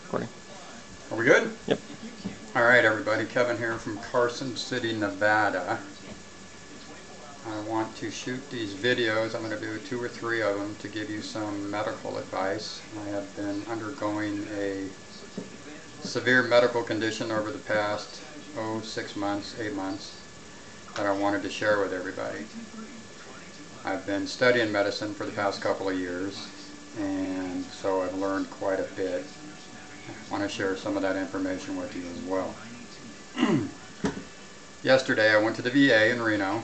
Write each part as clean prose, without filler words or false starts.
Recording. Are we good? Yep. Alright everybody, Kevin here from Carson City, Nevada. I want to shoot these videos. I'm going to do 2 or 3 of them to give you some medical advice. I have been undergoing a severe medical condition over the past 6 months, 8 months that I wanted to share with everybody. I've been studying medicine for the past couple of years, and so I've learned quite a bit. I want to share some of that information with you as well. Yesterday I went to the VA in Reno.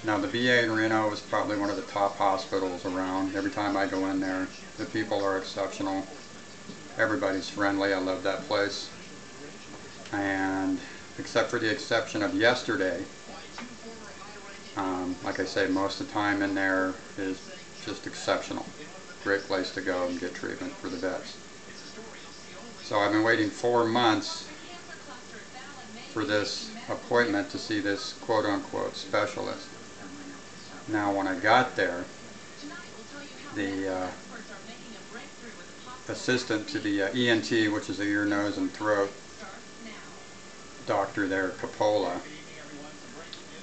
Now the VA in Reno is probably one of the top hospitals around. Every time I go in there, the people are exceptional. Everybody's friendly. I love that place. And except for the exception of yesterday, like I say, most of the time in there is just exceptional. Great place to go and get treatment for the vets. So I've been waiting 4 months for this appointment to see this quote-unquote specialist. Now when I got there, the assistant to the ENT, which is a ear, nose, and throat doctor there, Coppola,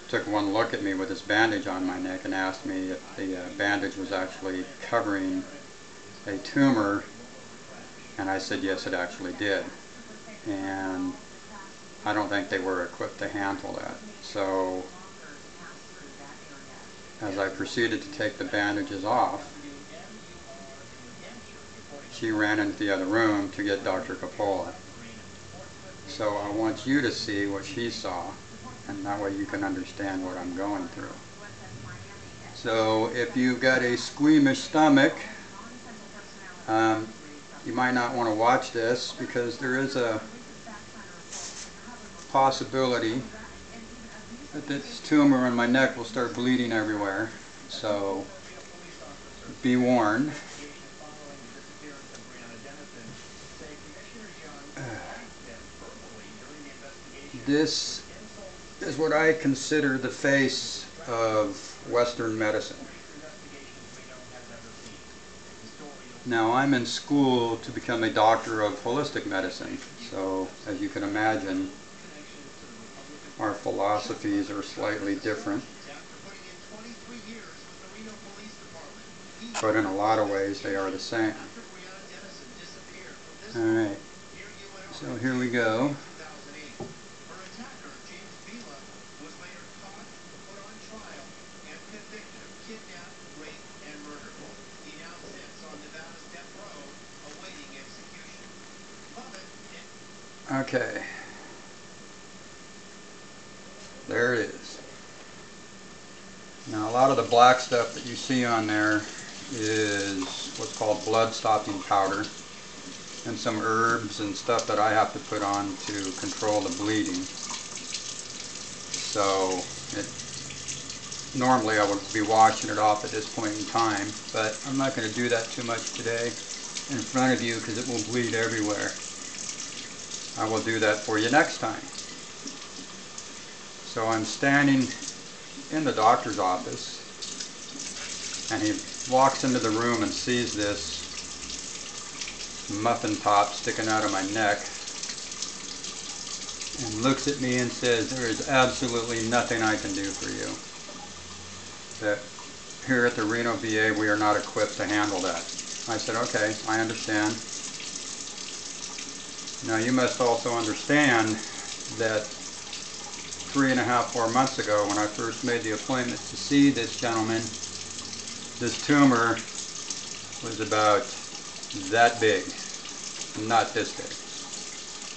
took one look at me with this bandage on my neck and asked me if the bandage was actually covering a tumor, and I said yes, it actually did. And I don't think they were equipped to handle that. So as I proceeded to take the bandages off, she ran into the other room to get Dr. Coppola. So I want you to see what she saw, and that way you can understand what I'm going through. So if you've got a squeamish stomach, you might not want to watch this, because there is a possibility that this tumor in my neck will start bleeding everywhere. So be warned. This is what I consider the face of Western medicine. Now I'm in school to become a doctor of holistic medicine, so as you can imagine, our philosophies are slightly different, but in a lot of ways they are the same. Alright, so here we go. Okay, there it is. Now a lot of the black stuff that you see on there is what's called blood stopping powder, and some herbs and stuff that I have to put on to control the bleeding. So normally I would be washing it off at this point in time, but I'm not going to do that too much today in front of you because it will bleed everywhere. I will do that for you next time. So I'm standing in the doctor's office, and he walks into the room and sees this muffin top sticking out of my neck and looks at me and says, "There is absolutely nothing I can do for you. That here at the Reno VA we are not equipped to handle that." I said, "Okay, I understand. Now you must also understand that 3.5, 4 months ago, when I first made the appointment to see this gentleman, this tumor was about that big, not this big.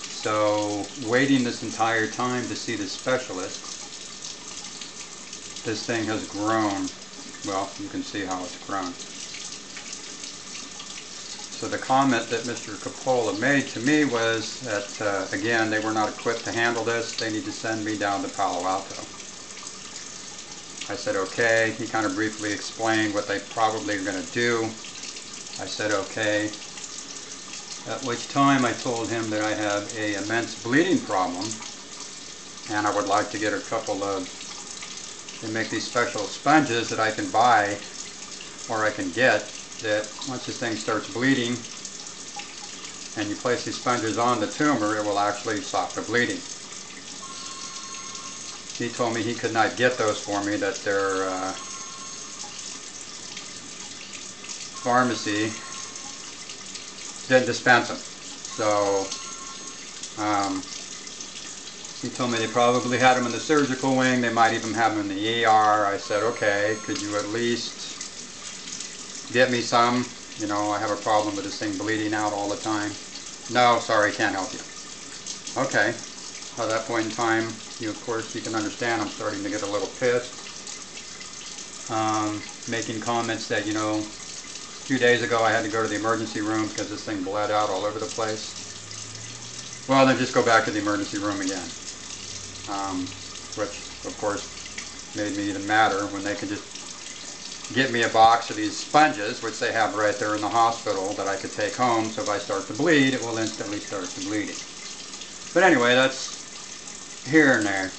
So waiting this entire time to see this specialist, this thing has grown. Well, you can see how it's grown. So the comment that Mr. Coppola made to me was that, again, they were not equipped to handle this. They need to send me down to Palo Alto. I said, okay. He kind of briefly explained what they probably are going to do. I said, okay. At which time I told him that I have an immense bleeding problem, and I would like to get a couple of, they make these special sponges that I can buy or I can get, that once this thing starts bleeding, and you place these sponges on the tumor, it will actually stop the bleeding. He told me he could not get those for me, that their pharmacy didn't dispense them. So he told me they probably had them in the surgical wing, they might even have them in the ER. I said, okay, could you at least get me some? You know, I have a problem with this thing bleeding out all the time. No, sorry, can't help you. Okay. At that point in time, of course, you can understand I'm starting to get a little pissed. Making comments that, you know, a few days ago I had to go to the emergency room because this thing bled out all over the place. Well, then just go back to the emergency room again. Which, of course, made me even madder when they could just get me a box of these sponges, which they have right there in the hospital, that I could take home, so if I start to bleed, it will instantly start the bleeding. But anyway, that's here and there.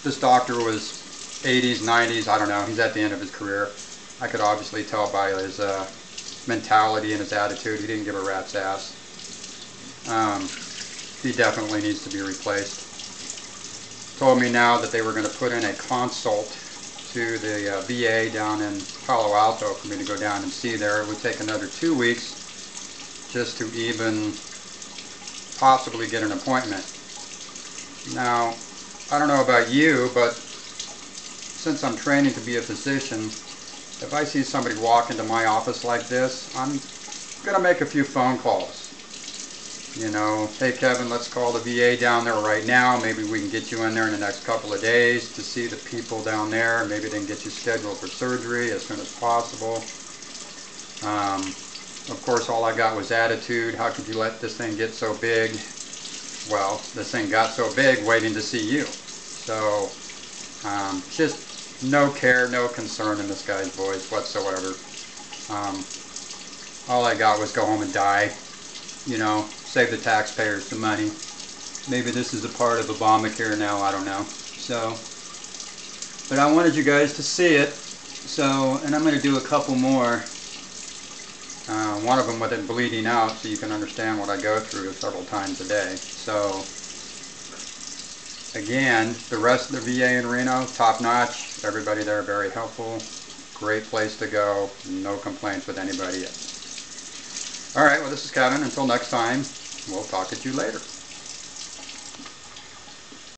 This doctor was 80s, 90s, I don't know, he's at the end of his career. I could obviously tell by his mentality and his attitude, he didn't give a rat's ass. He definitely needs to be replaced. Told me now that they were going to put in a consult to the VA down in Palo Alto for me to go down and see there. It would take another 2 weeks just to even possibly get an appointment. Now, I don't know about you, but since I'm training to be a physician, if I see somebody walk into my office like this, I'm going to make a few phone calls. You know, hey Kevin, let's call the VA down there right now. Maybe we can get you in there in the next couple of days to see the people down there. Maybe they can get you scheduled for surgery as soon as possible. Of course, all I got was attitude. How could you let this thing get so big? Well, this thing got so big waiting to see you. So, just no care, no concern in this guy's voice whatsoever. All I got was go home and die. You know, save the taxpayers some money. Maybe this is a part of Obamacare now, I don't know. So, but I wanted you guys to see it. So, and I'm going to do a couple more. One of them with it bleeding out, so you can understand what I go through several times a day. So, again, the rest of the VA in Reno, top notch. Everybody there very helpful. Great place to go. No complaints with anybody yet. Alright, well this is Kevin. Until next time, we'll talk to you later.